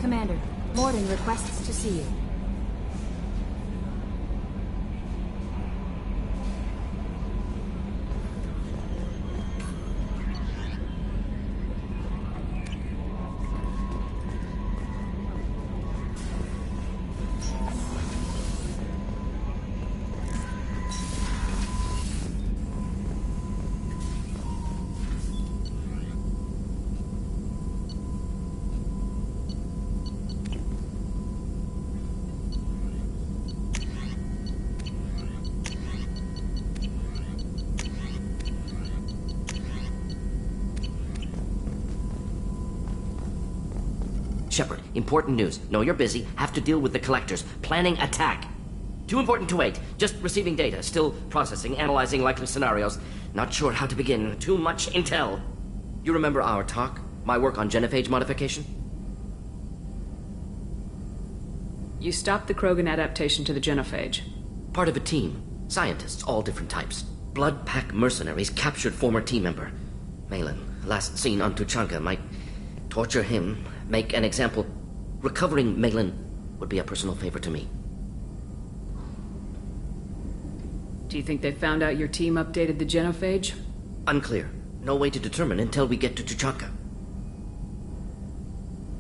Commander, Morden requests to see you. Shepard, important news. Know you're busy. Have to deal with the collectors. Planning attack. Too important to wait. Just receiving data. Still processing, analyzing likely scenarios. Not sure how to begin. Too much intel. You remember our talk? My work on genophage modification? You stopped the Krogan adaptation to the genophage. Part of a team. Scientists, all different types. Blood Pack mercenaries captured former team member. Malin, last seen on Tuchanka, might torture him, make an example. Recovering Malin would be a personal favor to me. Do you think they found out your team updated the genophage? Unclear. No way to determine until we get to Tuchanka.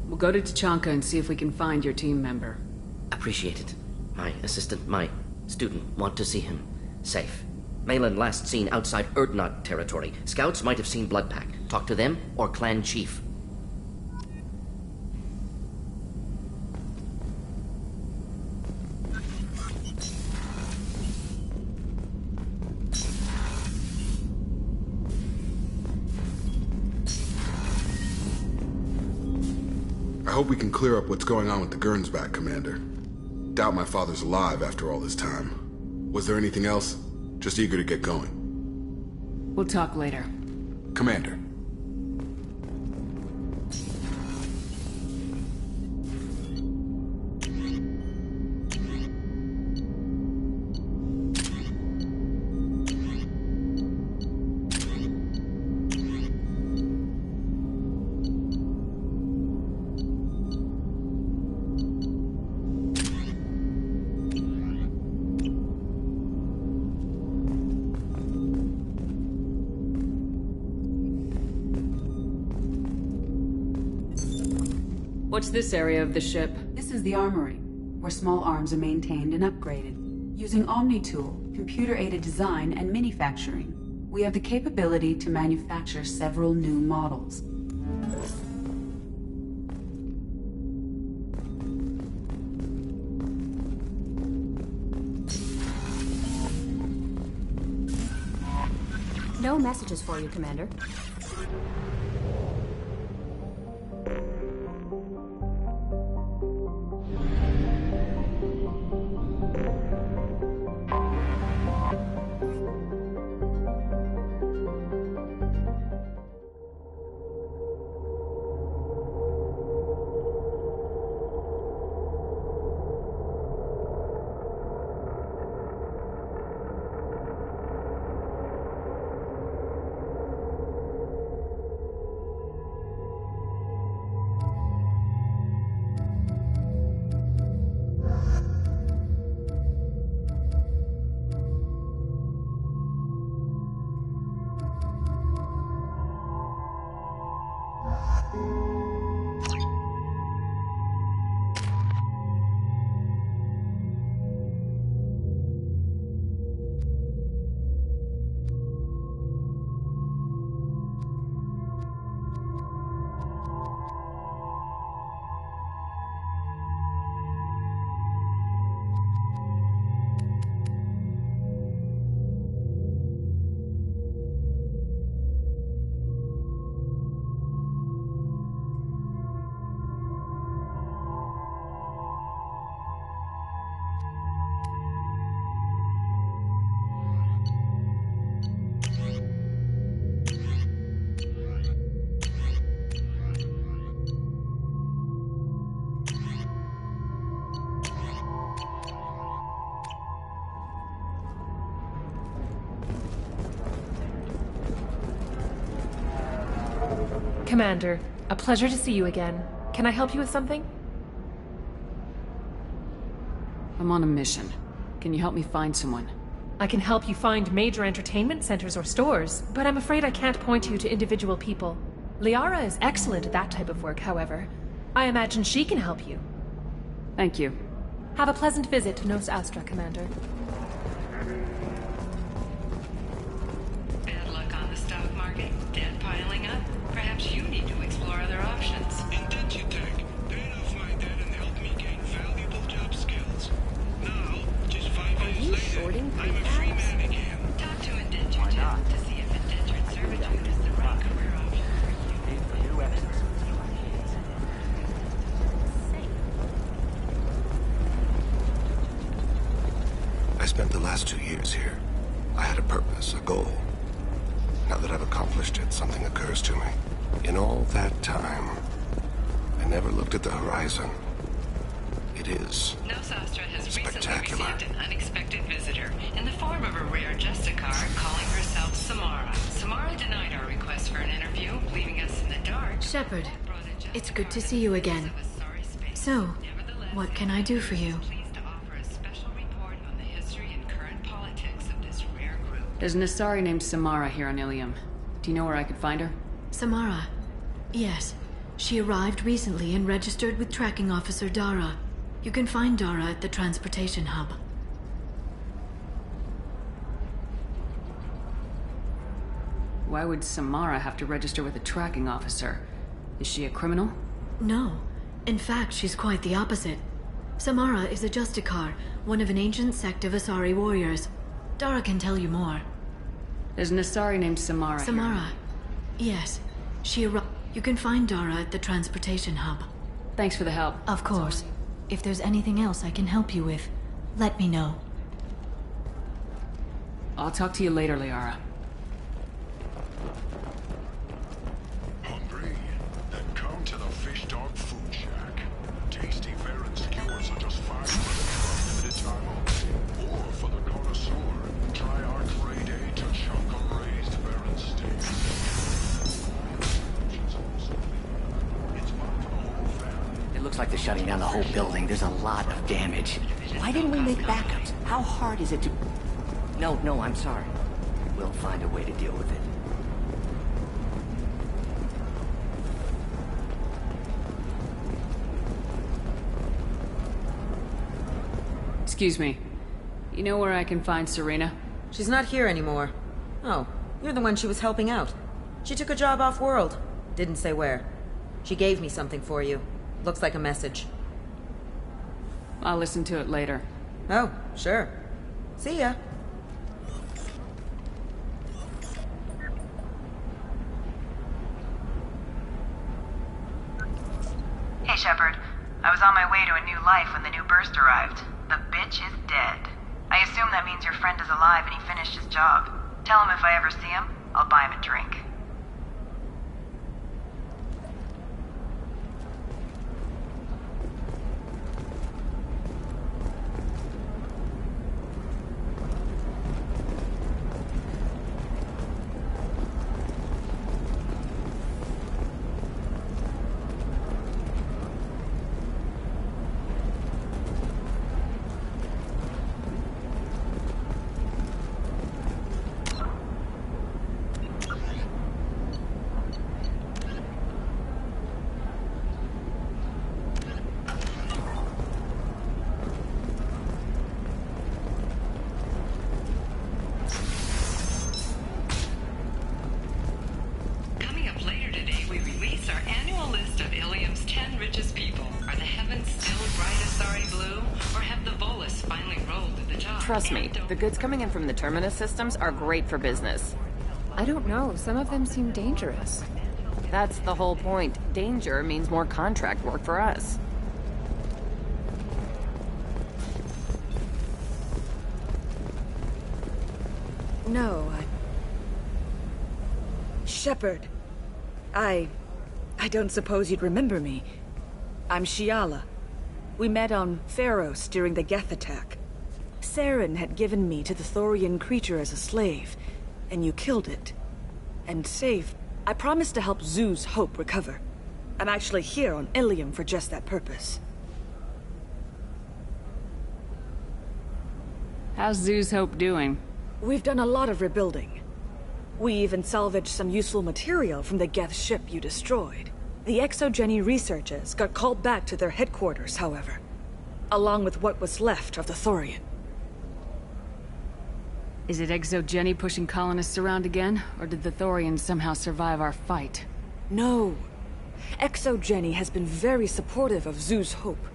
We'll go to Tuchanka and see if we can find your team member. Appreciate it. My assistant, my student, want to see him safe. Malin last seen outside Erdnot territory. Scouts might have seen Blood Pack. Talk to them or clan chief. I hope we can clear up what's going on with the Gernsback, Commander. Doubt my father's alive after all this time. Was there anything else? Just eager to get going. We'll talk later. Commander. What's this area of the ship? This is the armory, where small arms are maintained and upgraded. Using Omni-Tool, computer-aided design, and manufacturing, we have the capability to manufacture several new models. No messages for you, Commander. Commander, a pleasure to see you again. Can I help you with something? I'm on a mission. Can you help me find someone? I can help you find major entertainment centers or stores, but I'm afraid I can't point you to individual people. Liara is excellent at that type of work, however. I imagine she can help you. Thank you. Have a pleasant visit to Nos Astra, Commander. Bad luck on the stock market, debt piling up. Perhaps you need to explore other options. Indentitech. Paid off my debt and helped me gain valuable job skills. Now, just 5 years later, I'm a free man again. Talk to Indentitech to see if indentured servitude is the right career option for you. I spent the last 2 years here. I had a purpose, a goal. Now that I've accomplished it, something occurs to me. In all that time, I never looked at the horizon. It is Nos Astra has spectacular. recently received an unexpected visitor in the form of a rare Justicar calling herself Samara. Samara denied our request for an interview, leaving us in the dark. Shepard, it's good to see you again. So, what can I do for you? There's an Asari named Samara here on Ilium. Do you know where I could find her? Samara? Yes. She arrived recently and registered with Tracking Officer Dara. You can find Dara at the transportation hub. Why would Samara have to register with a tracking officer? Is she a criminal? No. In fact, she's quite the opposite. Samara is a Justicar, one of an ancient sect of Asari warriors. Dara can tell you more. There's an Asari named Samara here. Samara? Yes. She arrived. You can find Dara at the transportation hub. Thanks for the help. Of course. If there's anything else I can help you with, let me know. I'll talk to you later, Liara. Hungry? Then come to the Fish Dog Food Shack. Tasty fare and skewers are just $5 for a limited time only. Or for the connoisseur, try our grade A to chunkum raised fare and steak. It's fun for the whole family. It looks like they're shutting down the whole building. There's a lot of damage. Why didn't we make backups? How hard is it to... No, I'm sorry. We'll find a way to deal with it. Excuse me. You know where I can find Serena? She's not here anymore. Oh, you're the one she was helping out. She took a job off-world. Didn't say where. She gave me something for you. Looks like a message. I'll listen to it later. Oh, sure. See ya. Hey, Shepard. I was on my way to a new life when the new burst arrived. The bitch is dead. I assume that means your friend is alive and he finished his job. Tell him if I ever see him, I'll buy him a drink. Trust me, the goods coming in from the Terminus systems are great for business. I don't know, some of them seem dangerous. That's the whole point. Danger means more contract work for us. No, Shepard. I don't suppose you'd remember me. I'm Shiala. We met on Pharos during the Geth attack. Saren had given me to the Thorian creature as a slave, and you killed it. And saved... I promised to help Zoo's Hope recover. I'm actually here on Ilium for just that purpose. How's Zoo's Hope doing? We've done a lot of rebuilding. We even salvaged some useful material from the Geth ship you destroyed. The Exogeny researchers got called back to their headquarters, however, along with what was left of the Thorian. Is it Exogeny pushing colonists around again, or did the Thorians somehow survive our fight? No. Exogeny has been very supportive of Zoo's Hope.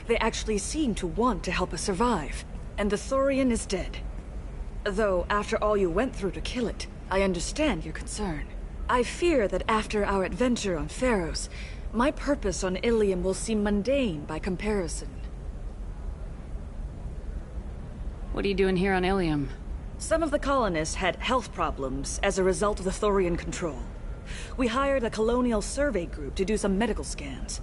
They actually seem to want to help us survive, and the Thorian is dead. Though, after all you went through to kill it, I understand your concern. I fear that after our adventure on Pharos, my purpose on Ilium will seem mundane by comparison. What are you doing here on Ilium? Some of the colonists had health problems as a result of the Thorian control. We hired a colonial survey group to do some medical scans.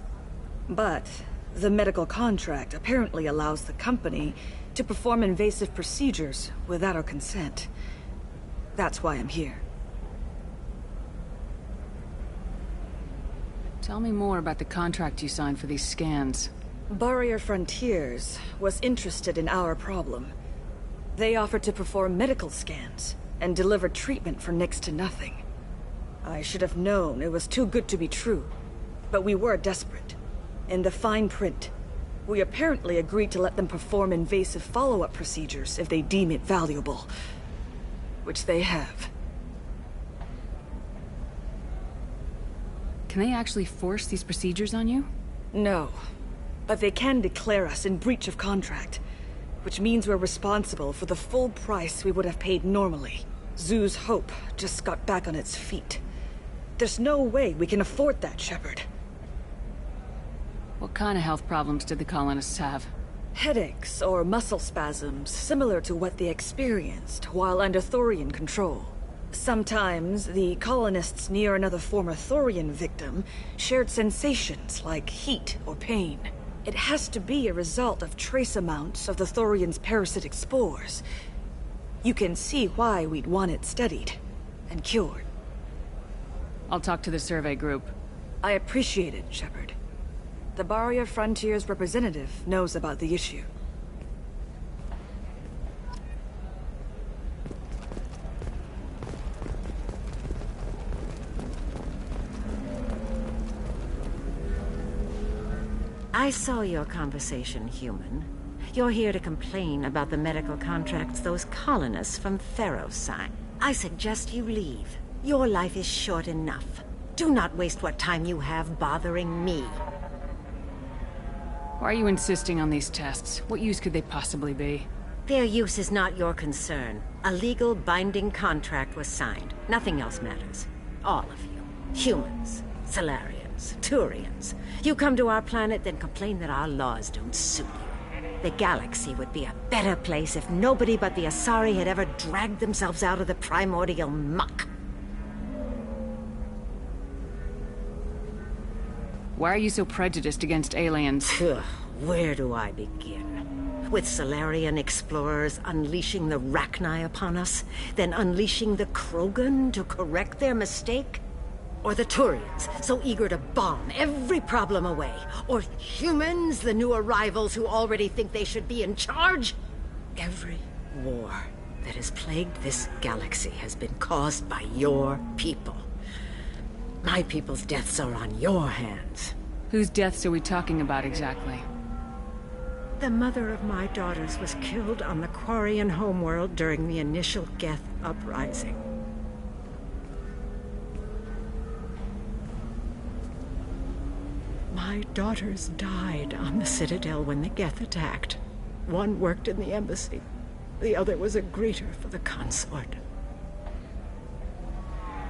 But the medical contract apparently allows the company to perform invasive procedures without our consent. That's why I'm here. Tell me more about the contract you signed for these scans. Barrier Frontiers was interested in our problem. They offered to perform medical scans and deliver treatment for next to nothing. I should have known it was too good to be true, but we were desperate. In the fine print, we apparently agreed to let them perform invasive follow-up procedures if they deem it valuable. Which they have. Can they actually force these procedures on you? No, but they can declare us in breach of contract, which means we're responsible for the full price we would have paid normally. Zoo's Hope just got back on its feet. There's no way we can afford that, Shepard. What kind of health problems did the colonists have? Headaches or muscle spasms, similar to what they experienced while under Thorian control. Sometimes, the colonists near another former Thorian victim shared sensations like heat or pain. It has to be a result of trace amounts of the Thorian's parasitic spores. You can see why we'd want it studied and cured. I'll talk to the survey group. I appreciate it, Shepard. The Barrier Frontiers representative knows about the issue. I saw your conversation, human. You're here to complain about the medical contracts those colonists from Pharos signed. I suggest you leave. Your life is short enough. Do not waste what time you have bothering me. Why are you insisting on these tests? What use could they possibly be? Their use is not your concern. A legal binding contract was signed. Nothing else matters. All of you. Humans, Salarians, Turians. You come to our planet, then complain that our laws don't suit you. The galaxy would be a better place if nobody but the Asari had ever dragged themselves out of the primordial muck. Why are you so prejudiced against aliens? Where do I begin? With Salarian explorers unleashing the Rachni upon us, then unleashing the Krogan to correct their mistake? Or the Turians, so eager to bomb every problem away? Or humans, the new arrivals who already think they should be in charge? Every war that has plagued this galaxy has been caused by your people. My people's deaths are on your hands. Whose deaths are we talking about exactly? The mother of my daughters was killed on the Quarian homeworld during the initial Geth uprising. My daughters died on the Citadel when the Geth attacked. One worked in the embassy. The other was a greeter for the consort.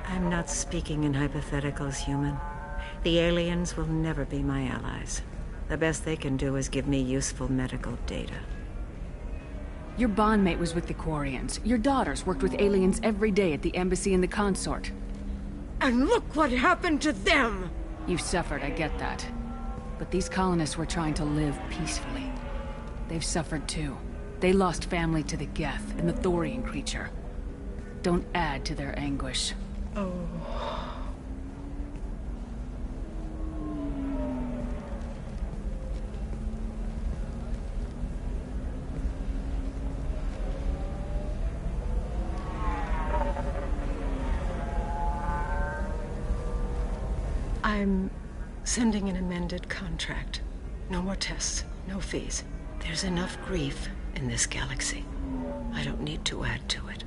I'm not speaking in hypotheticals, human. The aliens will never be my allies. The best they can do is give me useful medical data. Your bondmate was with the Quarians. Your daughters worked with aliens every day at the embassy and the consort. And look what happened to them! You suffered, I get that. But these colonists were trying to live peacefully. They've suffered too. They lost family to the Geth and the Thorian creature. Don't add to their anguish. Oh. I'm sending an amended contract. No more tests, no fees. There's enough grief in this galaxy. I don't need to add to it.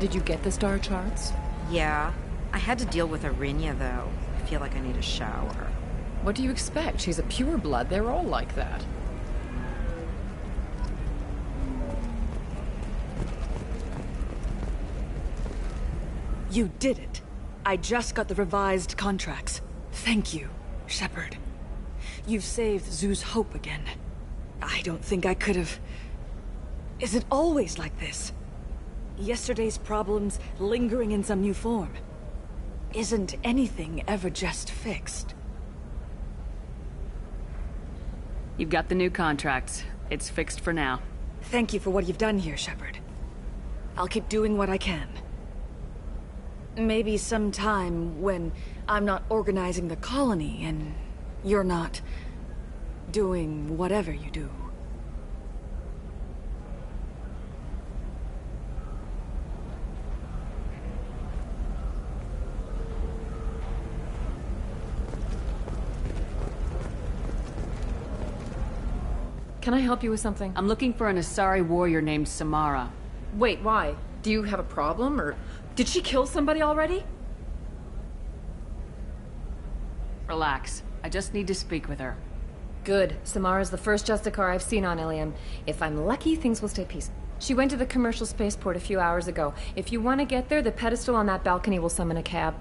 Did you get the star charts? Yeah. I had to deal with Arinya, though. I feel like I need a shower. What do you expect? She's a pureblood. They're all like that. You did it. I just got the revised contracts. Thank you, Shepard. You've saved Zoo's hope again. I don't think I could have... Is it always like this? Yesterday's problems lingering in some new form. Isn't anything ever just fixed? You've got the new contracts. It's fixed for now. Thank you for what you've done here, Shepard. I'll keep doing what I can. Maybe sometime when I'm not organizing the colony and you're not doing whatever you do. Can I help you with something? I'm looking for an Asari warrior named Samara. Wait, why? Do you have a problem, or did she kill somebody already? Relax. I just need to speak with her. Good. Samara's the first Justicar I've seen on Ilium. If I'm lucky, things will stay peaceful. She went to the commercial spaceport a few hours ago. If you want to get there, the pedestal on that balcony will summon a cab.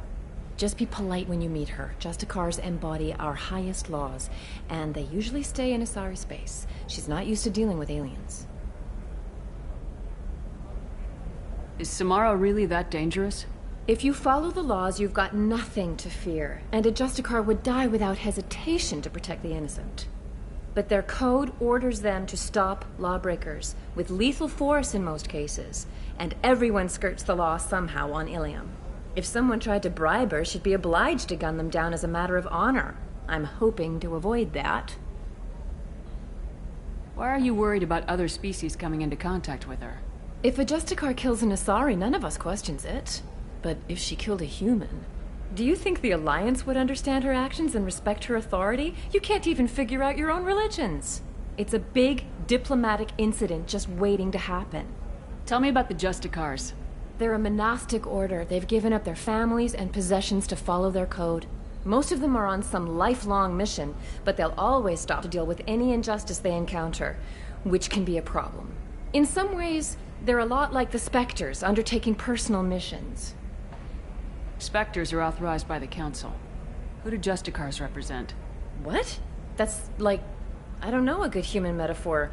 Just be polite when you meet her. Justicars embody our highest laws, and they usually stay in Asari space. She's not used to dealing with aliens. Is Samara really that dangerous? If you follow the laws, you've got nothing to fear, and a Justicar would die without hesitation to protect the innocent. But their code orders them to stop lawbreakers, with lethal force in most cases, and everyone skirts the law somehow on Ilium. If someone tried to bribe her, she'd be obliged to gun them down as a matter of honor. I'm hoping to avoid that. Why are you worried about other species coming into contact with her? If a Justicar kills an Asari, none of us questions it. But if she killed a human... Do you think the Alliance would understand her actions and respect her authority? You can't even figure out your own religions. It's a big diplomatic incident just waiting to happen. Tell me about the Justicars. They're a monastic order. They've given up their families and possessions to follow their code. Most of them are on some lifelong mission, but they'll always stop to deal with any injustice they encounter, which can be a problem. In some ways, they're a lot like the Spectres, undertaking personal missions. Spectres are authorized by the Council. Who do Justicars represent? What? That's like, I don't know, a good human metaphor.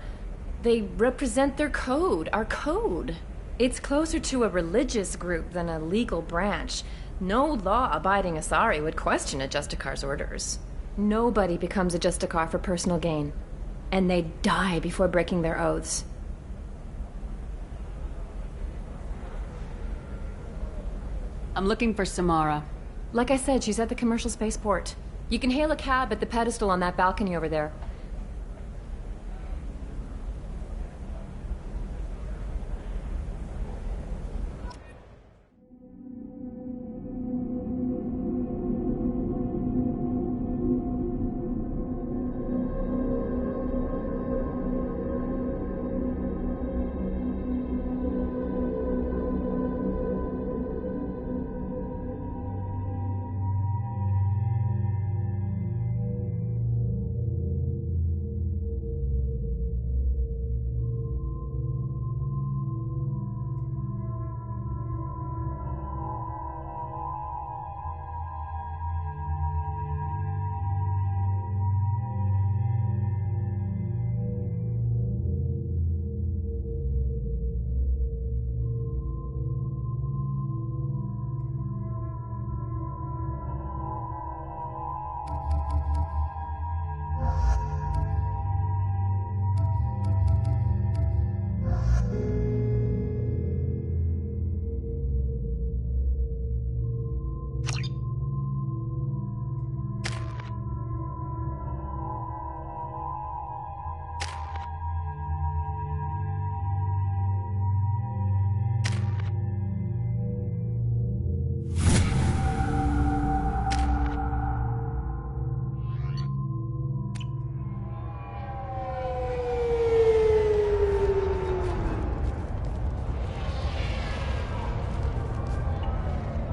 They represent their code, our code. It's closer to a religious group than a legal branch. No law-abiding Asari would question a Justicar's orders. Nobody becomes a Justicar for personal gain. And they die before breaking their oaths. I'm looking for Samara. Like I said, she's at the commercial spaceport. You can hail a cab at the pedestal on that balcony over there.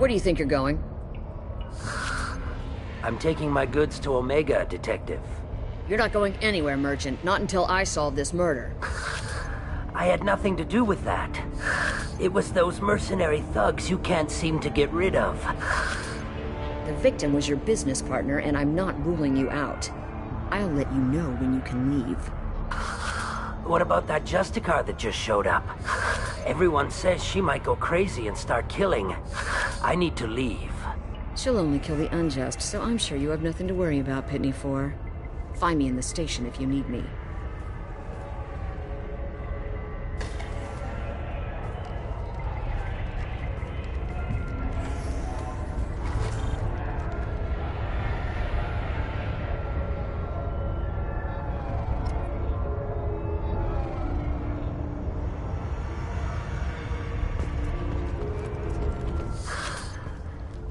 Where do you think you're going? I'm taking my goods to Omega, Detective. You're not going anywhere, Merchant. Not until I solve this murder. I had nothing to do with that. It was those mercenary thugs you can't seem to get rid of. The victim was your business partner, and I'm not ruling you out. I'll let you know when you can leave. What about that Justicar that just showed up? Everyone says she might go crazy and start killing. I need to leave. She'll only kill the unjust, so I'm sure you have nothing to worry about, Pitney 4. Find me in the station if you need me.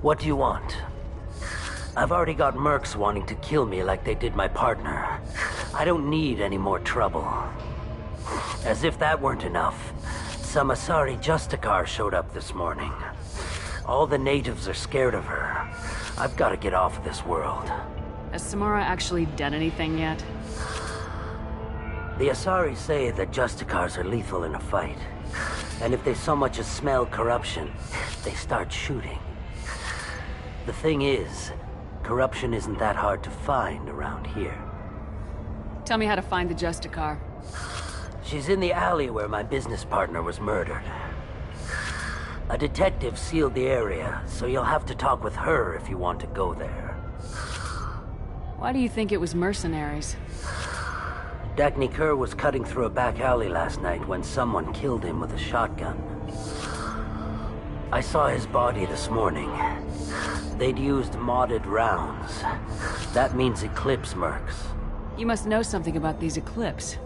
What do you want? I've already got mercs wanting to kill me like they did my partner. I don't need any more trouble. As if that weren't enough, some Asari Justicar showed up this morning. All the natives are scared of her. I've got to get off of this world. Has Samara actually done anything yet? The Asari say that Justicars are lethal in a fight. And if they so much as smell corruption, they start shooting. The thing is, corruption isn't that hard to find around here. Tell me how to find the Justicar. She's in the alley where my business partner was murdered. A detective sealed the area, so you'll have to talk with her if you want to go there. Why do you think it was mercenaries? Dagny Kerr was cutting through a back alley last night when someone killed him with a shotgun. I saw his body this morning. They'd used modded rounds. That means Eclipse mercs. You must know something about these Eclipse.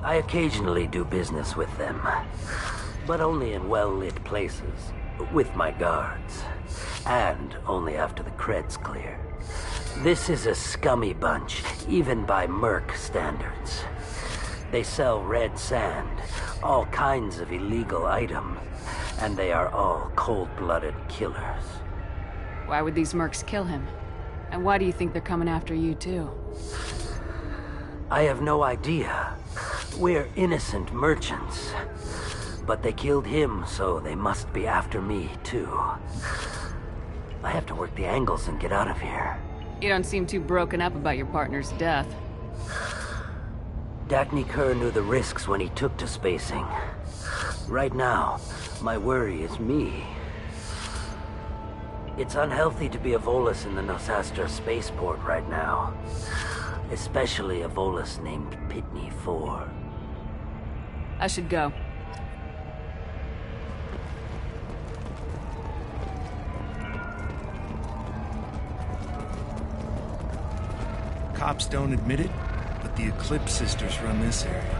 I occasionally do business with them, but only in well-lit places, with my guards, and only after the creds clear. This is a scummy bunch, even by merc standards. They sell red sand, all kinds of illegal items, and they are all cold-blooded killers. Why would these mercs kill him? And why do you think they're coming after you too? I have no idea. We're innocent merchants. But they killed him, so they must be after me too. I have to work the angles and get out of here. You don't seem too broken up about your partner's death. Dagny Kerr knew the risks when he took to spacing. Right now, my worry is me. It's unhealthy to be a Volus in the Nosastra spaceport right now. Especially a Volus named Pitney 4. I should go. Cops don't admit it, but the Eclipse sisters run this area.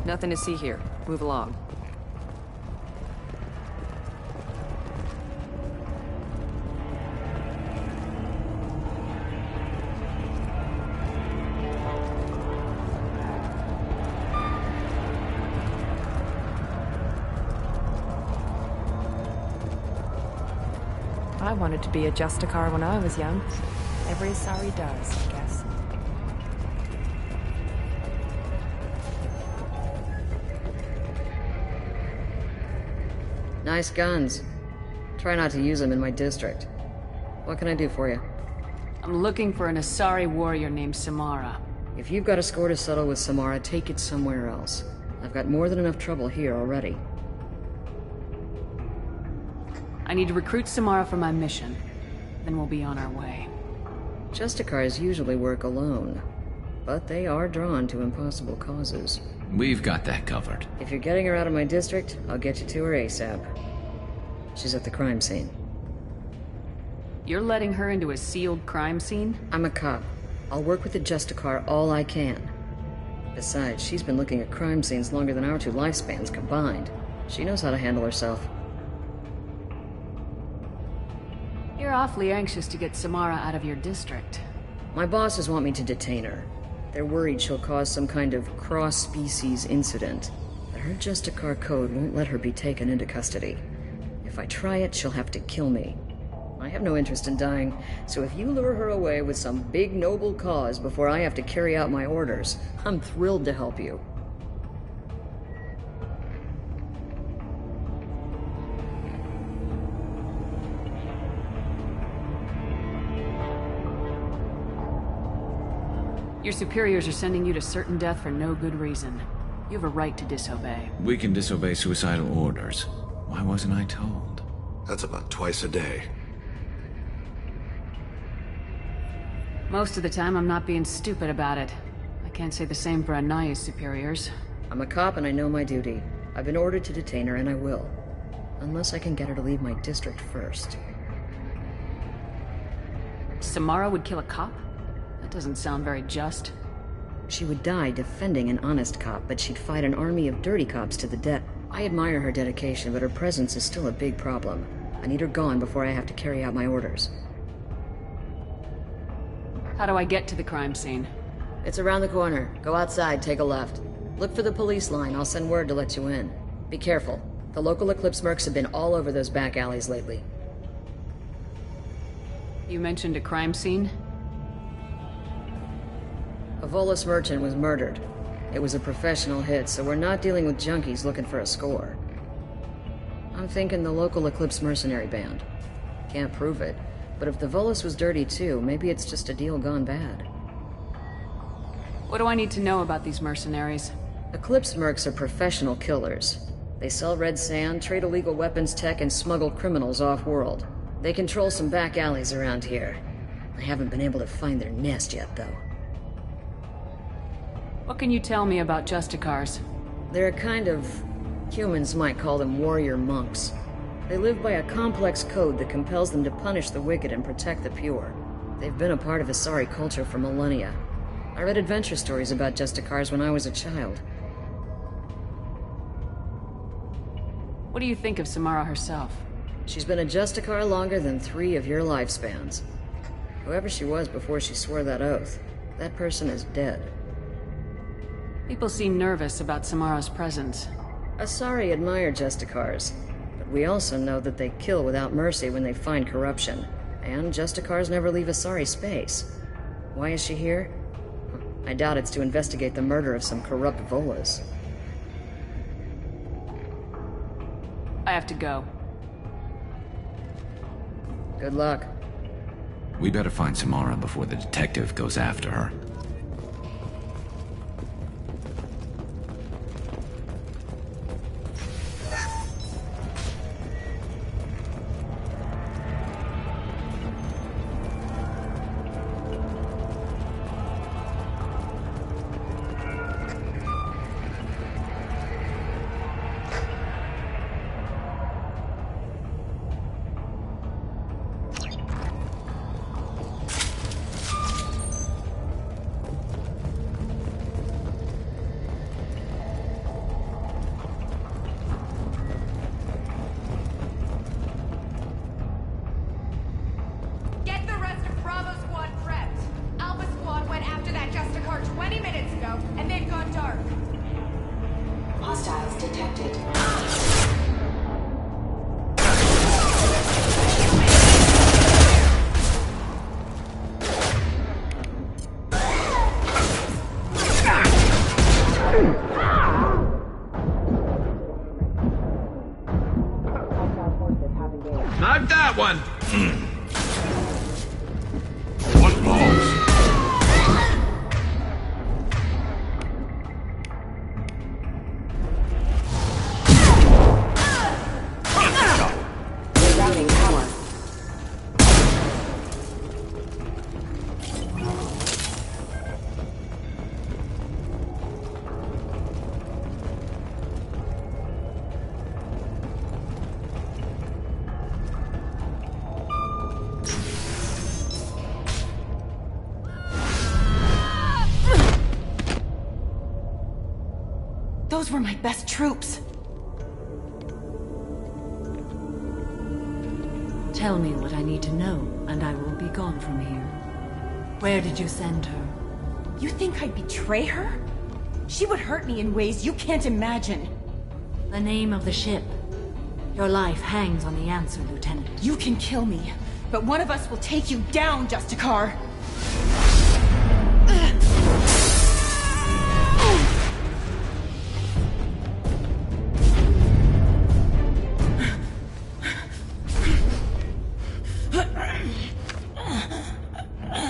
Nothing to see here. Move along. I wanted to be a Justicar when I was young. Every Asari does, I guess. Nice guns. Try not to use them in my district. What can I do for you? I'm looking for an Asari warrior named Samara. If you've got a score to settle with Samara, take it somewhere else. I've got more than enough trouble here already. I need to recruit Samara for my mission. Then we'll be on our way. Justicars usually work alone, but they are drawn to impossible causes. We've got that covered. If you're getting her out of my district, I'll get you to her ASAP. She's at the crime scene. You're letting her into a sealed crime scene? I'm a cop. I'll work with the Justicar all I can. Besides, she's been looking at crime scenes longer than our two lifespans combined. She knows how to handle herself. You're awfully anxious to get Samara out of your district. My bosses want me to detain her. They're worried she'll cause some kind of cross-species incident. But her Justicar code won't let her be taken into custody. If I try it, she'll have to kill me. I have no interest in dying, so if you lure her away with some big noble cause before I have to carry out my orders, I'm thrilled to help you. Your superiors are sending you to certain death for no good reason. You have a right to disobey. We can disobey suicidal orders. Why wasn't I told? That's about twice a day. Most of the time, I'm not being stupid about it. I can't say the same for Anaya's superiors. I'm a cop and I know my duty. I've been ordered to detain her and I will. Unless I can get her to leave my district first. Samara would kill a cop? That doesn't sound very just. She would die defending an honest cop, but she'd fight an army of dirty cops to the death. I admire her dedication, but her presence is still a big problem. I need her gone before I have to carry out my orders. How do I get to the crime scene? It's around the corner. Go outside, take a left. Look for the police line. I'll send word to let you in. Be careful. The local Eclipse mercs have been all over those back alleys lately. You mentioned a crime scene? A Volus merchant was murdered. It was a professional hit, so we're not dealing with junkies looking for a score. I'm thinking the local Eclipse mercenary band. Can't prove it, but if the Volus was dirty too, maybe it's just a deal gone bad. What do I need to know about these mercenaries? Eclipse mercs are professional killers. They sell red sand, trade illegal weapons tech, and smuggle criminals off-world. They control some back alleys around here. I haven't been able to find their nest yet, though. What can you tell me about Justicars? They're a kind of... humans might call them warrior monks. They live by a complex code that compels them to punish the wicked and protect the pure. They've been a part of Asari culture for millennia. I read adventure stories about Justicars when I was a child. What do you think of Samara herself? She's been a Justicar longer than 3 of your lifespans. Whoever she was before she swore that oath, that person is dead. People seem nervous about Samara's presence. Asari admire Justicars, but we also know that they kill without mercy when they find corruption. And Justicars never leave Asari space. Why is she here? I doubt it's to investigate the murder of some corrupt Volas. I have to go. Good luck. We better find Samara before the detective goes after her. Not that one! What balls? Routing power. Those were my best troops. Tell me what I need to know, and I will be gone from here. Where did you send her? You think I'd betray her? She would hurt me in ways you can't imagine. The name of the ship. Your life hangs on the answer, Lieutenant. You can kill me, but one of us will take you down, Justicar!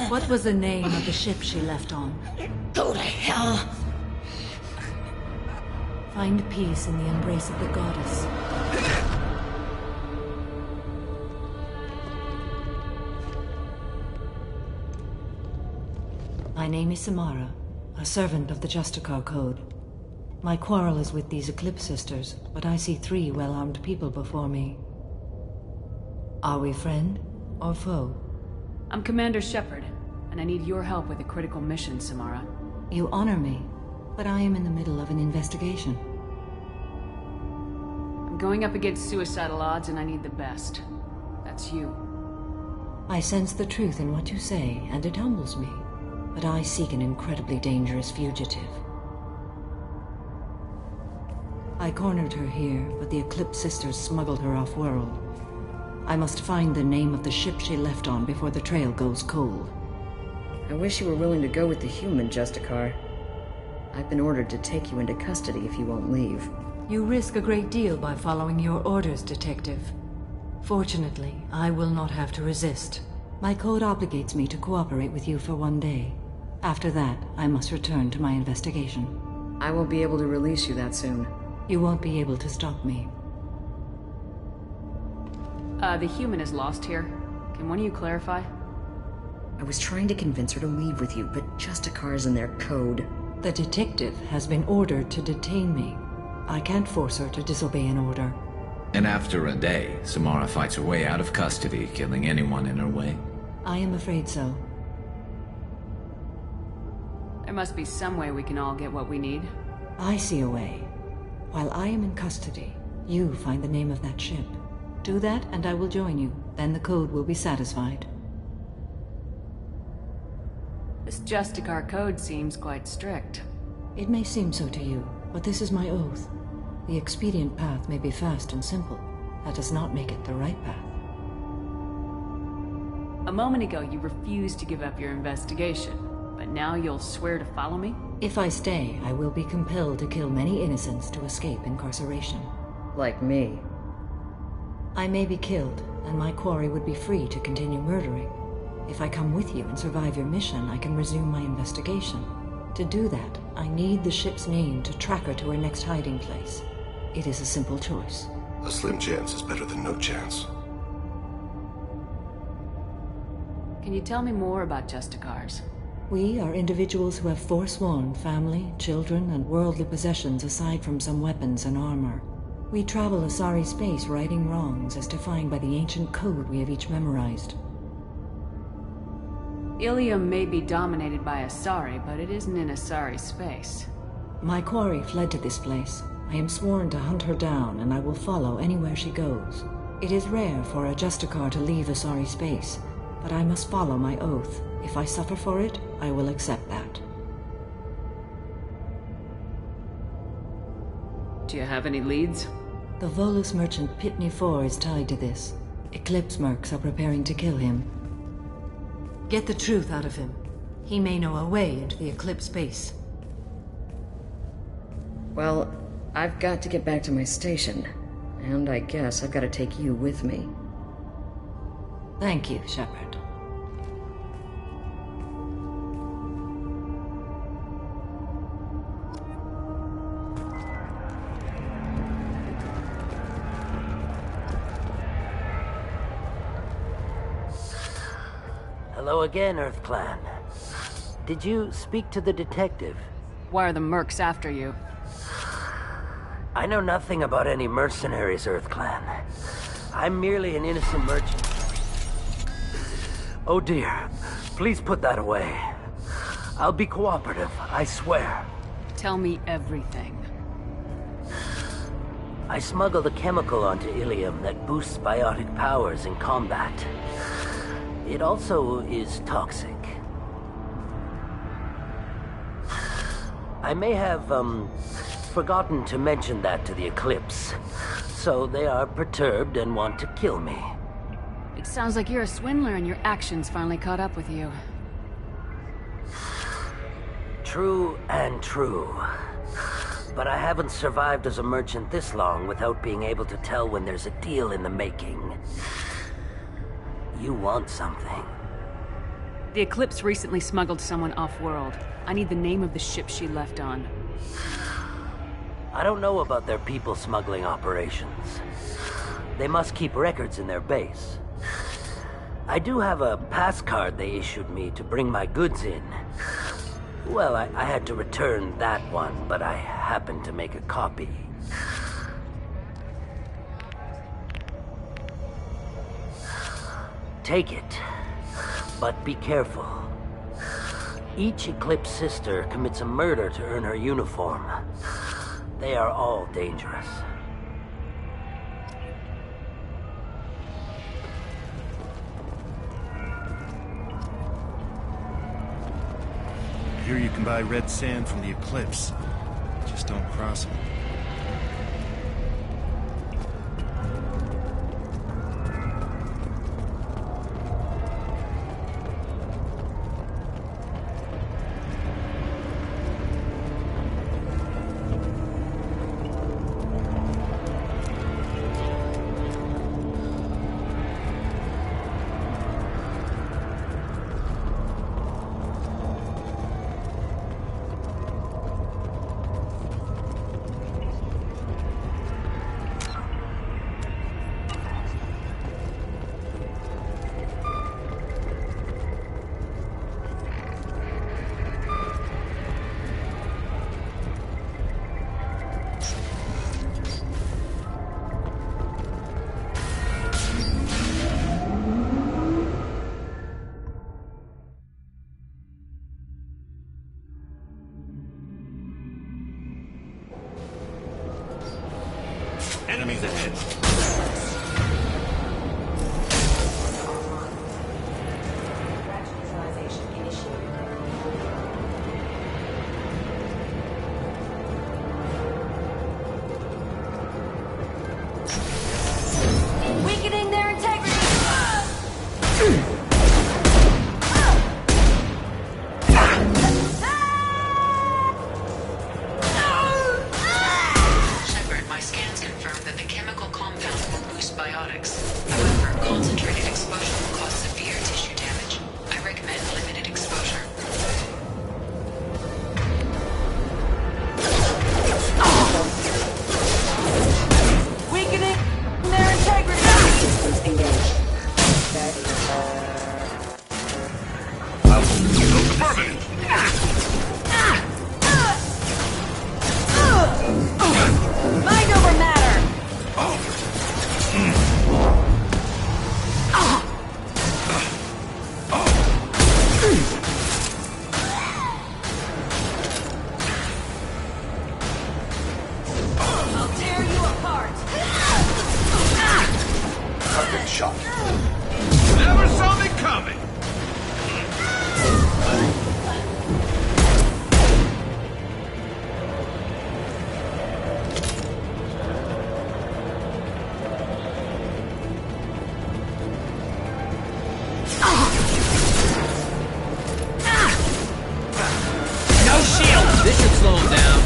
What was the name of the ship she left on? Go to hell! Find peace in the embrace of the goddess. My name is Samara, a servant of the Justicar Code. My quarrel is with these Eclipse Sisters, but I see 3 well-armed people before me. Are we friend or foe? I'm Commander Shepard, and I need your help with a critical mission, Samara. You honor me, but I am in the middle of an investigation. I'm going up against suicidal odds, and I need the best. That's you. I sense the truth in what you say, and it humbles me. But I seek an incredibly dangerous fugitive. I cornered her here, but the Eclipse Sisters smuggled her off-world. I must find the name of the ship she left on before the trail goes cold. I wish you were willing to go with the human, Justicar. I've been ordered to take you into custody if you won't leave. You risk a great deal by following your orders, Detective. Fortunately, I will not have to resist. My code obligates me to cooperate with you for 1 day. After that, I must return to my investigation. I won't be able to release you that soon. You won't be able to stop me. The human is lost here. Can one of you clarify? I was trying to convince her to leave with you, but Justicar's in their code. The detective has been ordered to detain me. I can't force her to disobey an order. And after a day, Samara fights her way out of custody, killing anyone in her way? I am afraid so. There must be some way we can all get what we need. I see a way. While I am in custody, you find the name of that ship. Do that, and I will join you. Then the code will be satisfied. This Justicar code seems quite strict. It may seem so to you, but this is my oath. The expedient path may be fast and simple. That does not make it the right path. A moment ago, you refused to give up your investigation, but now you'll swear to follow me? If I stay, I will be compelled to kill many innocents to escape incarceration. Like me. I may be killed, and my quarry would be free to continue murdering. If I come with you and survive your mission, I can resume my investigation. To do that, I need the ship's name to track her to her next hiding place. It is a simple choice. A slim chance is better than no chance. Can you tell me more about Justicars? We are individuals who have forsworn family, children, and worldly possessions aside from some weapons and armor. We travel Asari space righting wrongs as defined by the ancient code we have each memorized. Ilium may be dominated by Asari, but it isn't in Asari space. My quarry fled to this place. I am sworn to hunt her down, and I will follow anywhere she goes. It is rare for a Justicar to leave Asari space, but I must follow my oath. If I suffer for it, I will accept that. Do you have any leads? The Volus merchant Pitney 4 is tied to this. Eclipse mercs are preparing to kill him. Get the truth out of him. He may know a way into the Eclipse base. Well, I've got to get back to my station. And I guess I've got to take you with me. Thank you, Shepard. Hello again, Earth Clan. Did you speak to the detective? Why are the mercs after you? I know nothing about any mercenaries, Earth Clan. I'm merely an innocent merchant. Oh dear, please put that away. I'll be cooperative, I swear. Tell me everything. I smuggled a chemical onto Ilium that boosts biotic powers in combat. It also is toxic. I may have, forgotten to mention that to the Eclipse. So they are perturbed and want to kill me. It sounds like you're a swindler and your actions finally caught up with you. True and true. But I haven't survived as a merchant this long without being able to tell when there's a deal in the making. You want something. The Eclipse recently smuggled someone off-world. I need the name of the ship she left on. I don't know about their people smuggling operations. They must keep records in their base. I do have a pass card they issued me to bring my goods in. Well, I had to return that one, but I happened to make a copy. Take it, but be careful. Each Eclipse sister commits a murder to earn her uniform. They are all dangerous. Here you can buy red sand from the Eclipse. Just don't cross them. Enemies ahead. Weakening their integrity! Shepard, my scans confirm that the chemical compound will boost biotics. However, concentrated exposure will cause severe tissue damage. I recommend limited exposure. Weakening their integrity! Mind over matter! I'll tear you apart! Target shot. Never saw me coming! No shield! This should slow him down.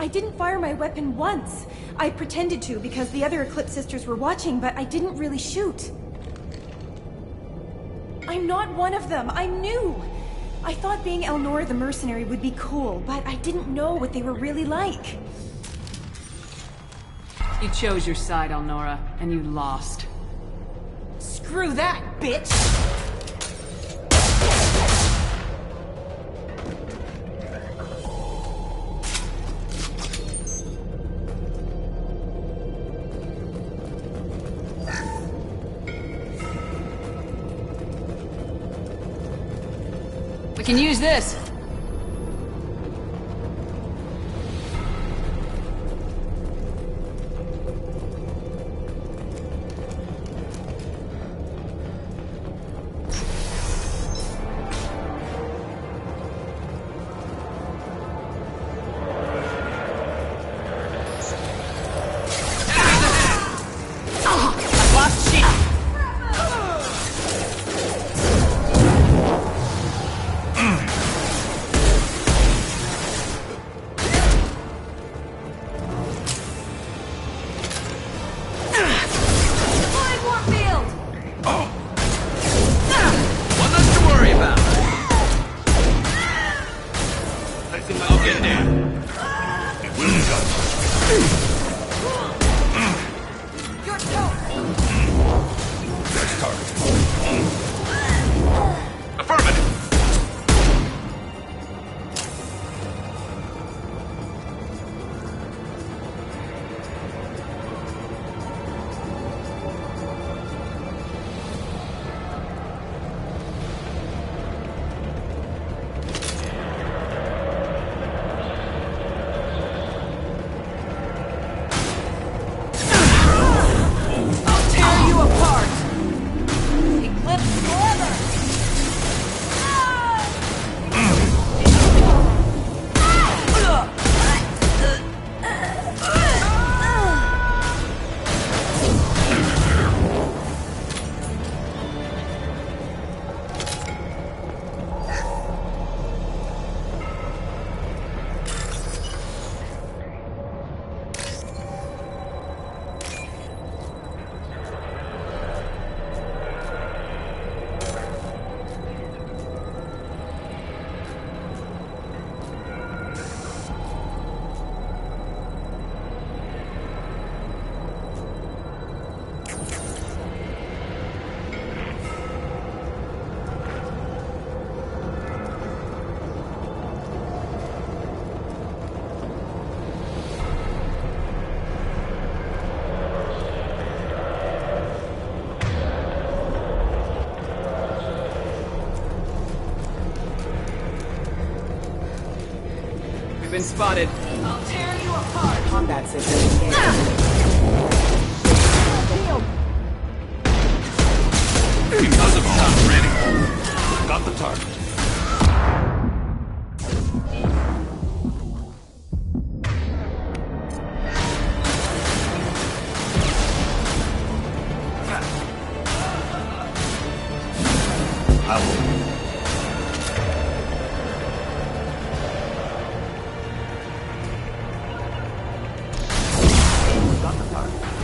didn't fire my weapon once. I pretended to because the other Eclipse sisters were watching, but I didn't really shoot. I'm not one of them. I'm new. I thought being Elnora the mercenary would be cool, but I didn't know what they were really like. You chose your side, Elnora, and you lost. Screw that, bitch! We can use this. Been spotted. I'll tear you apart. Combat system. Justicar ready. Got the target.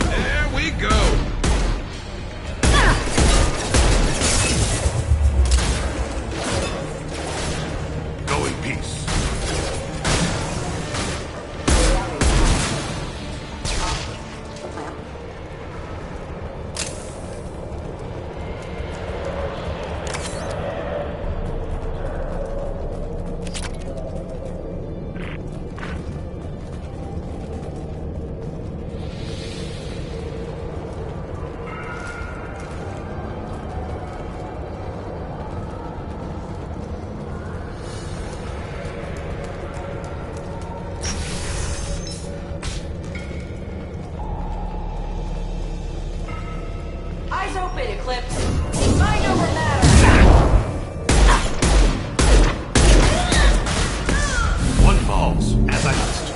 There we go. Go in peace. Eyes open, Eclipse. Mind over matter. One falls, as I must.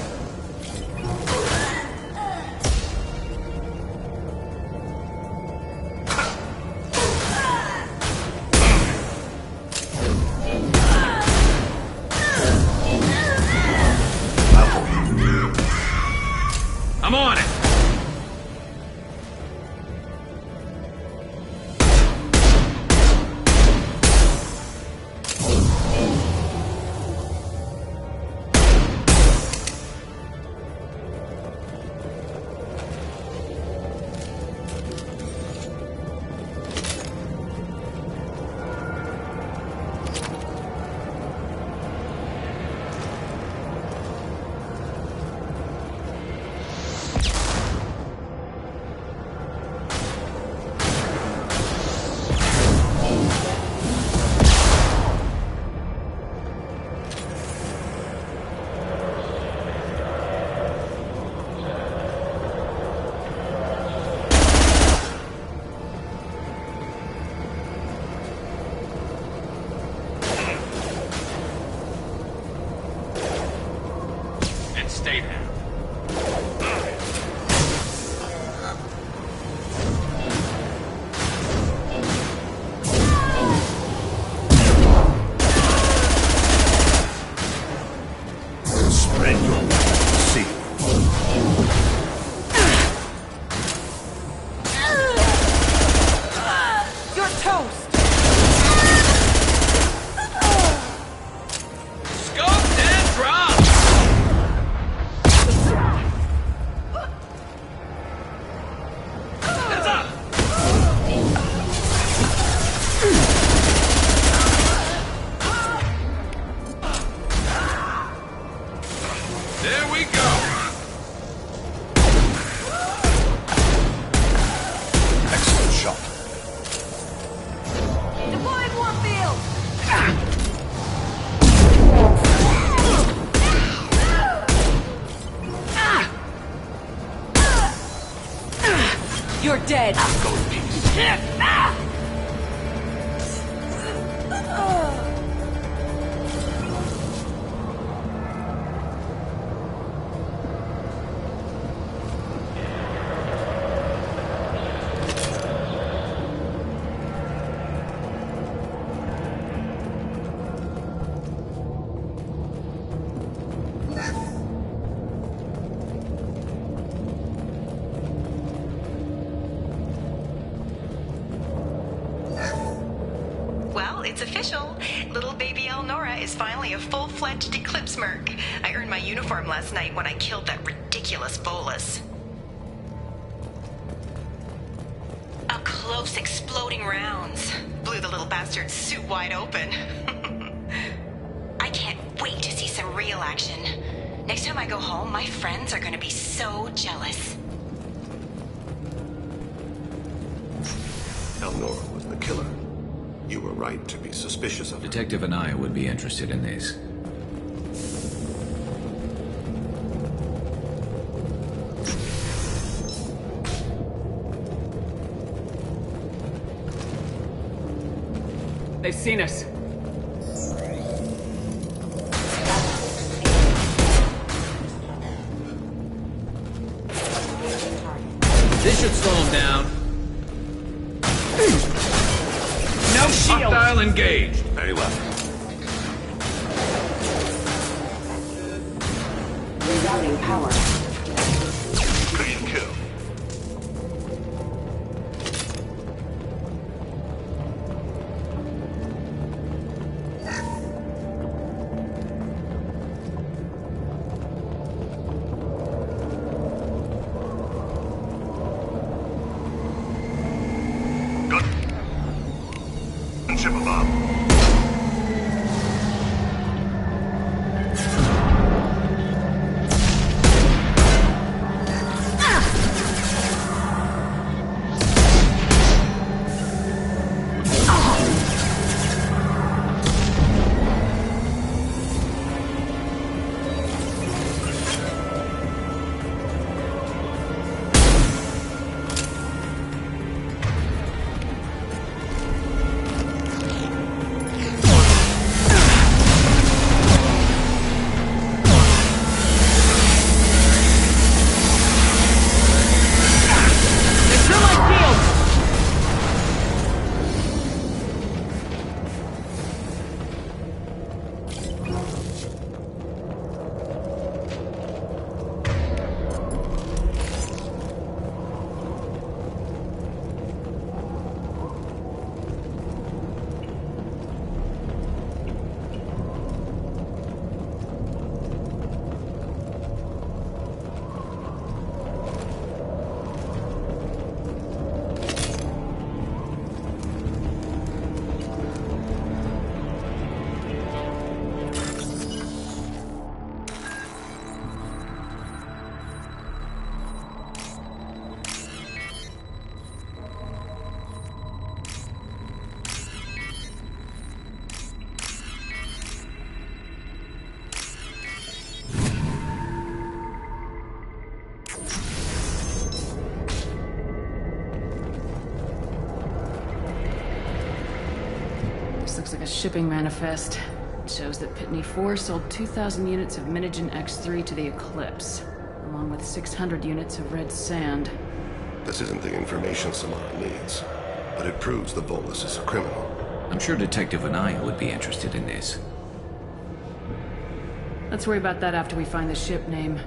You're dead. Go in peace. Well, it's official. Little baby Elnora is finally a full-fledged Eclipse merc. I earned my uniform last night when I killed that ridiculous bolus. Up close, exploding rounds. Blew the little bastard's suit wide open. I can't wait to see some real action. Next time I go home, my friends are gonna be so jealous. Elnora was the killer. You were right to be suspicious of her. Detective Anaya would be interested in this. They've seen us. This should slow him down. No shield! Hostile engaged. Very well. Rerouting power. Clean kill. Ship above. This looks like a shipping manifest. It shows that Pitney 4 sold 2,000 units of Minigen X3 to the Eclipse, along with 600 units of red sand. This isn't the information Samara needs, but it proves the Volus is a criminal. I'm sure Detective Anaya would be interested in this. Let's worry about that after we find the ship name.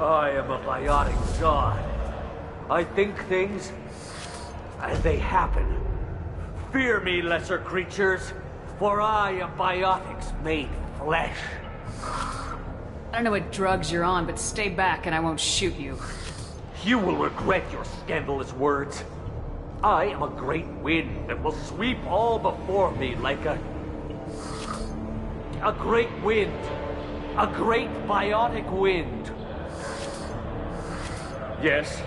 I am a biotic god. I think things, and they happen. Fear me, lesser creatures, for I am biotics made flesh. I don't know what drugs you're on, but stay back and I won't shoot you. You will regret your scandalous words. I am a great wind that will sweep all before me like a great wind. A great biotic wind. Yes,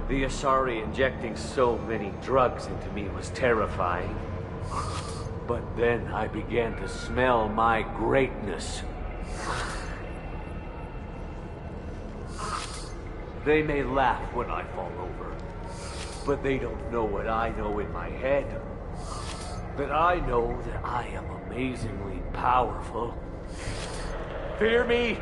the Asari injecting so many drugs into me was terrifying. But then I began to smell my greatness. They may laugh when I fall over, but they don't know what I know in my head. That I know that I am amazingly powerful. Fear me?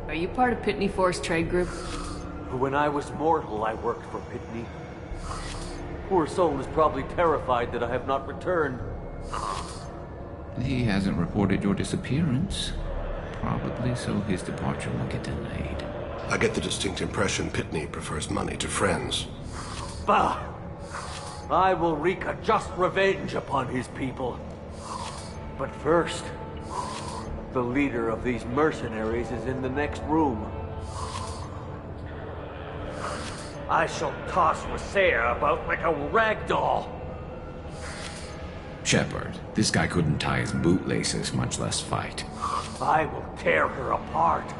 Are you part of Pitney Force Trade Group? When I was mortal, I worked for Pitney. Poor soul is probably terrified that I have not returned. He hasn't reported your disappearance. Probably so his departure will get delayed. I get the distinct impression Pitney prefers money to friends. Bah! I will wreak a just revenge upon his people. But first, the leader of these mercenaries is in the next room. I shall toss Wasea about like a rag doll. Shepard, this guy couldn't tie his bootlaces, much less fight. I will tear her apart.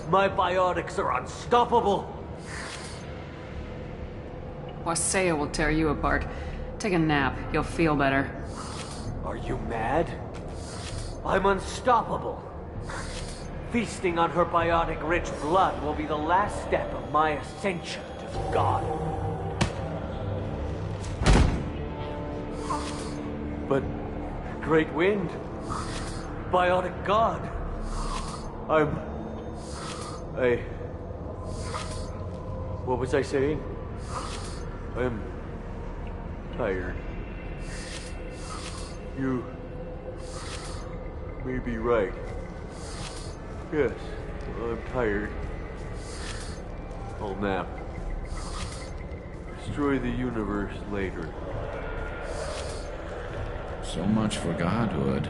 My biotics are unstoppable. Wasea will tear you apart. Take a nap. You'll feel better. Are you mad? I'm unstoppable. Feasting on her biotic-rich blood will be the last step of my ascension to God. But, Great Wind, biotic God, what was I saying? I'm tired. You may be right. Yes, I'm tired. I'll nap. Destroy the universe later. So much for godhood.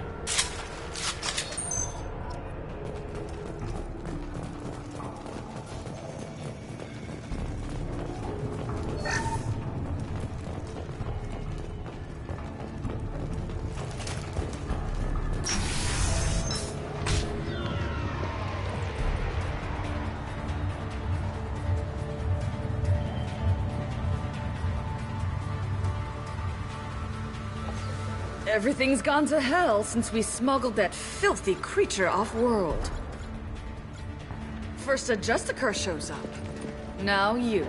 Everything's gone to hell since we smuggled that filthy creature off-world. First a Justicar shows up. Now you.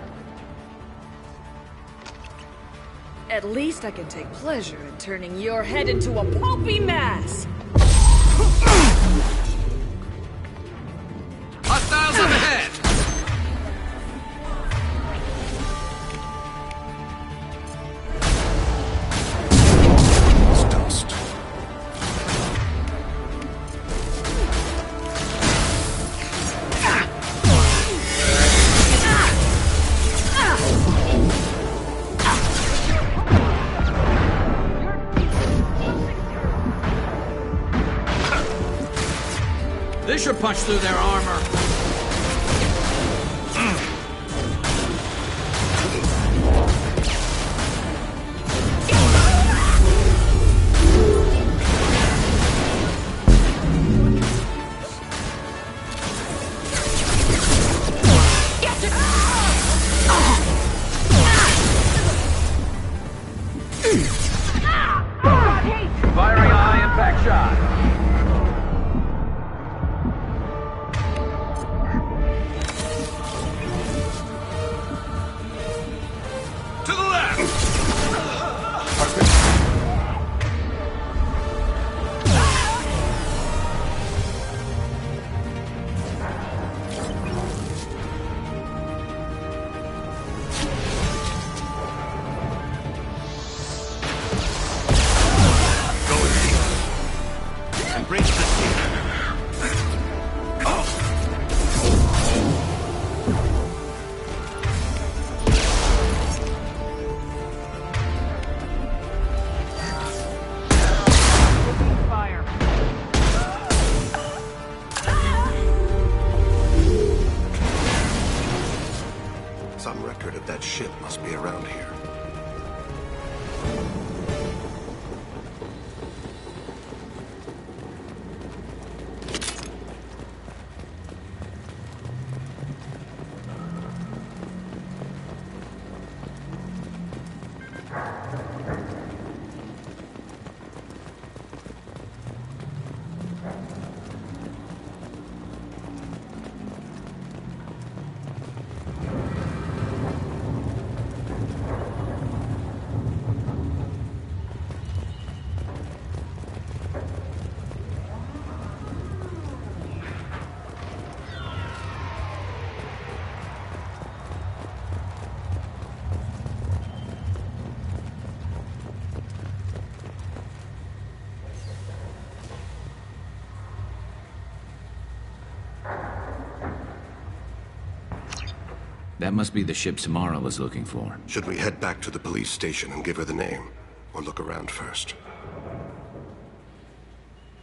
At least I can take pleasure in turning your head into a pulpy mass! Hostiles up ahead! This should punch through their armor. Firing a high impact shot. That must be the ship Samara was looking for. Should we head back to the police station and give her the name? Or look around first?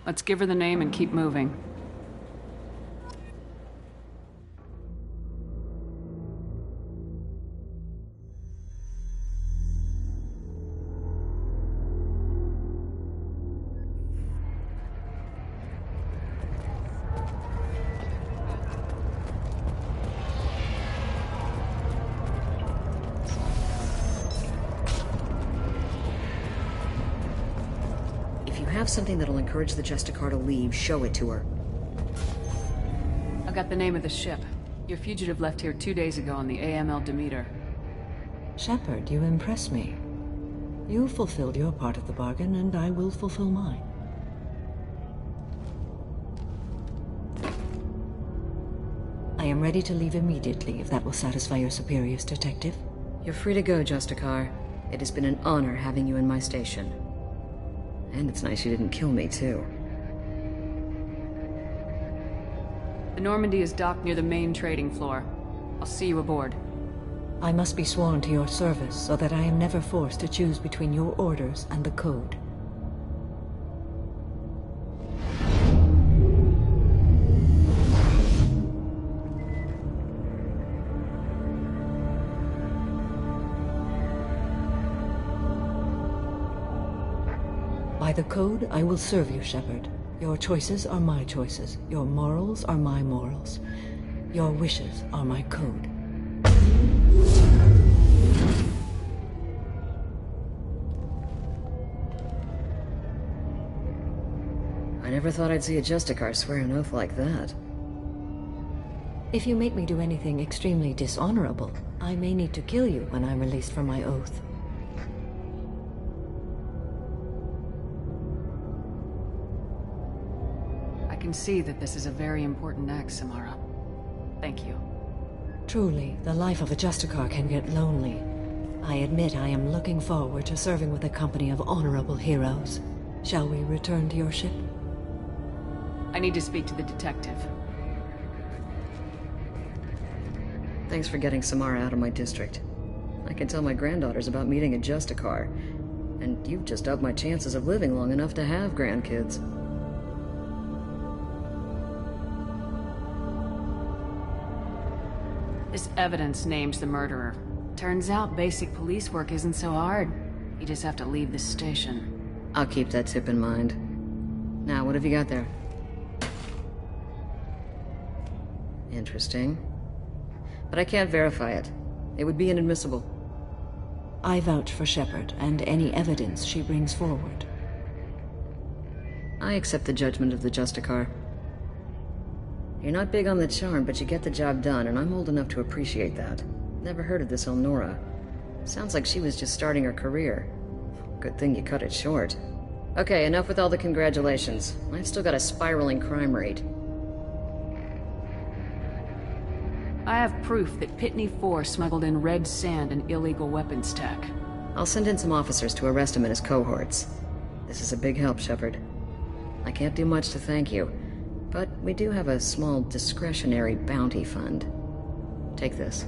Let's give her the name and keep moving. Have something that'll encourage the Justicar to leave, show it to her. I got the name of the ship. Your fugitive left here 2 days ago on the AML Demeter. Shepard, you impress me. You fulfilled your part of the bargain, and I will fulfill mine. I am ready to leave immediately, if that will satisfy your superiors, Detective. You're free to go, Justicar. It has been an honor having you in my station. And it's nice you didn't kill me, too. The Normandy is docked near the main trading floor. I'll see you aboard. I must be sworn to your service so that I am never forced to choose between your orders and the Code. By the Code, I will serve you, Shepard. Your choices are my choices. Your morals are my morals. Your wishes are my code. I never thought I'd see a Justicar swear an oath like that. If you make me do anything extremely dishonorable, I may need to kill you when I'm released from my oath. I can see that this is a very important act, Samara. Thank you. Truly, the life of a Justicar can get lonely. I admit I am looking forward to serving with a company of honorable heroes. Shall we return to your ship? I need to speak to the detective. Thanks for getting Samara out of my district. I can tell my granddaughters about meeting a Justicar, and you've just upped my chances of living long enough to have grandkids. This evidence names the murderer. Turns out basic police work isn't so hard. You just have to leave this station. I'll keep that tip in mind. Now, what have you got there? Interesting. But I can't verify it. It would be inadmissible. I vouch for Shepard and any evidence she brings forward. I accept the judgment of the Justicar. You're not big on the charm, but you get the job done, and I'm old enough to appreciate that. Never heard of this Elnora. Sounds like she was just starting her career. Good thing you cut it short. Okay, enough with all the congratulations. I've still got a spiraling crime rate. I have proof that Pitney 4 smuggled in red sand and illegal weapons tech. I'll send in some officers to arrest him and his cohorts. This is a big help, Shepard. I can't do much to thank you, but we do have a small discretionary bounty fund. Take this.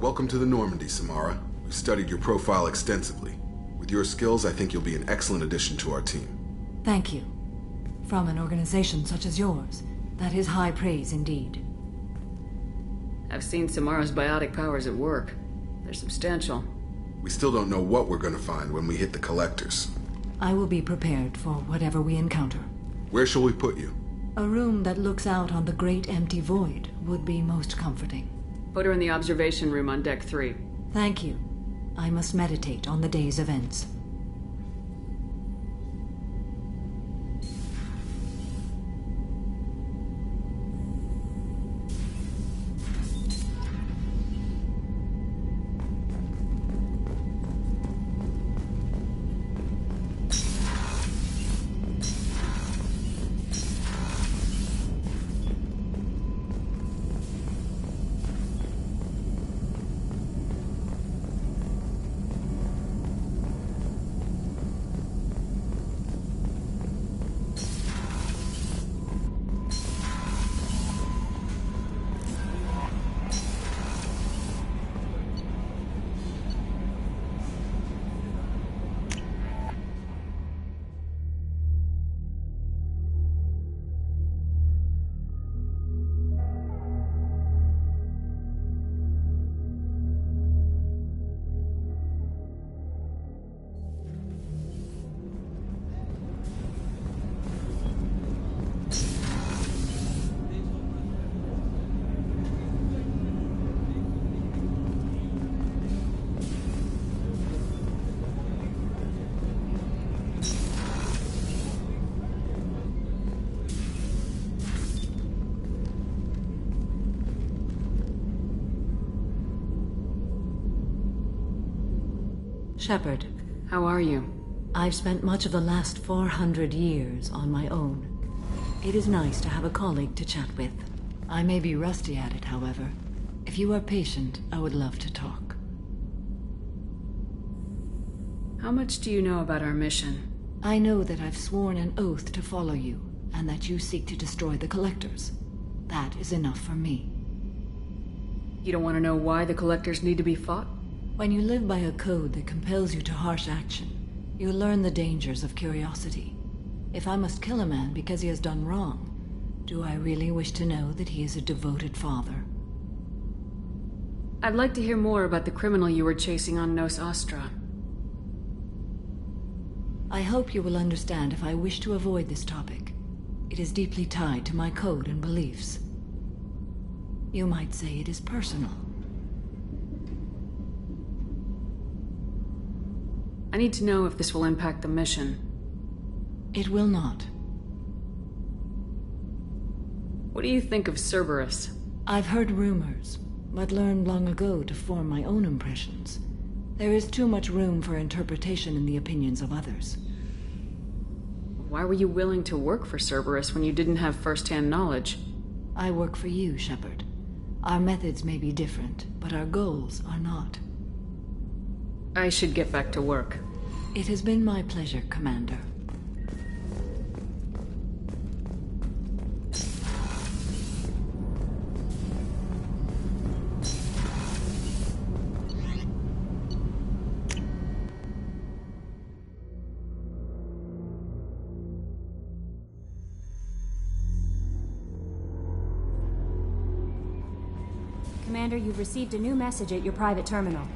Welcome to the Normandy, Samara. We studied your profile extensively. With your skills, I think you'll be an excellent addition to our team. Thank you. From an organization such as yours, that is high praise indeed. I've seen Samara's biotic powers at work. They're substantial. We still don't know what we're going to find when we hit the collectors. I will be prepared for whatever we encounter. Where shall we put you? A room that looks out on the great empty void would be most comforting. Put her in the observation room on Deck 3. Thank you. I must meditate on the day's events. Shepard. How are you? I've spent much of the last 400 years on my own. It is nice to have a colleague to chat with. I may be rusty at it, however. If you are patient, I would love to talk. How much do you know about our mission? I know that I've sworn an oath to follow you, and that you seek to destroy the Collectors. That is enough for me. You don't want to know why the Collectors need to be fought? When you live by a code that compels you to harsh action, you learn the dangers of curiosity. If I must kill a man because he has done wrong, do I really wish to know that he is a devoted father? I'd like to hear more about the criminal you were chasing on Nos Astra. I hope you will understand if I wish to avoid this topic. It is deeply tied to my code and beliefs. You might say it is personal. I need to know if this will impact the mission. It will not. What do you think of Cerberus? I've heard rumors, but learned long ago to form my own impressions. There is too much room for interpretation in the opinions of others. Why were you willing to work for Cerberus when you didn't have first-hand knowledge? I work for you, Shepard. Our methods may be different, but our goals are not. I should get back to work. It has been my pleasure, Commander. Commander, you've received a new message at your private terminal.